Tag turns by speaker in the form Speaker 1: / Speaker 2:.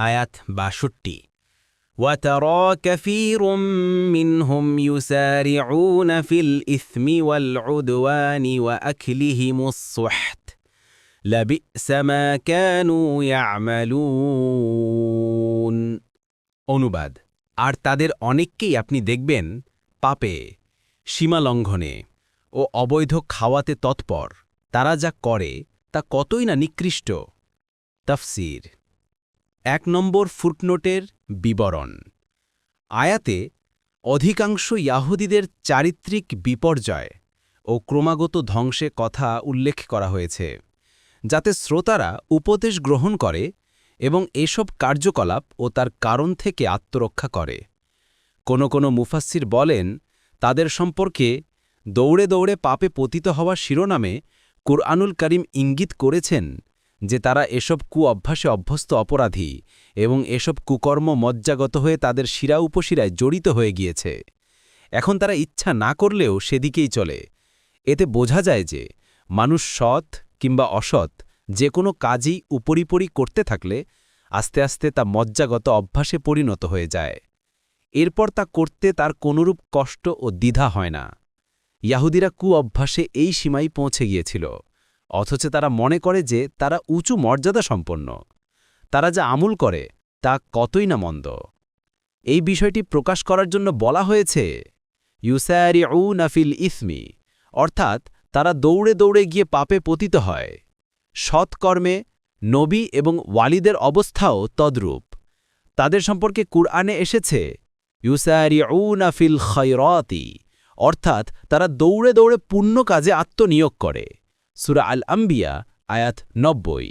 Speaker 1: আয়াত ৬২। وترى كثير منهم يسارعون في الإثم والعدوان وأكلهم السحت لبئس ما كانوا يعملون। অনুবাদ, আর তাদের অনেককেই আপনি দেখবেন পাপে, সীমালঙ্ঘনে ও অবৈধ খাওয়াতে তৎপর। তারা যা করে তা কতই না নিকৃষ্ট। তাফসীর। ১ নম্বর ফুটনোটের বিবরণ। আয়াতে অধিকাংশ ইয়াহুদীদের চারিত্রিক বিপর্যয় ও ক্রমাগত ধ্বংসে কথা উল্লেখ করা হয়েছে, যাতে শ্রোতারা উপদেশ গ্রহণ করে এবং এসব কার্যকলাপ ও তার কারণ থেকে আত্মরক্ষা করে। কোনো মুফাসসির বলেন, তাদের সম্পর্কে দৌড়ে দৌড়ে পাপে পতিত হওয়া শিরোনামে কুরআনুল কারীম ইঙ্গিত করেছেন যে তারা এসব অভ্যাসে অভ্যস্ত অপরাধী এবং এসব কুকর্ম মজ্জাগত হয়ে তাদের শিরা উপশিরায় জড়িত হয়ে গিয়েছে। এখন তারা ইচ্ছা না করলেও সেদিকেই চলে। এতে বোঝা যায় যে মানুষ সৎ কিংবা অসৎ যে কোনো কাজই উপরিপরি করতে থাকলে আস্তে আস্তে তা মজ্জাগত অভ্যাসে পরিণত হয়ে যায়। এরপর তা করতে তার কোনরূপ কষ্ট ও দ্বিধা হয় না। ইয়াহুদিরা অভ্যাসে এই সীমায় পৌঁছে গিয়েছিল, অথচ তারা মনে করে যে তারা উঁচু মর্যাদা সম্পন্ন। তারা যা আমল করে তা কতই না মন্দ। এই বিষয়টি প্রকাশ করার জন্য বলা হয়েছে ইউসারিউনা ফিল ইসমি, অর্থাৎ তারা দৌড়ে দৌড়ে গিয়ে পাপে পতিত হয়। সৎকর্মে নবী এবং ওয়ালিদের অবস্থাও তদ্রূপ। তাদের সম্পর্কে কুরআনে এসেছে ইউসারিউনা ফিল খায়রাতি, অর্থাৎ তারা দৌড়ে দৌড়ে পুণ্য কাজে আত্মনিয়োগ করে। সূরা আল আম্বিয়া আয়াত ৯০।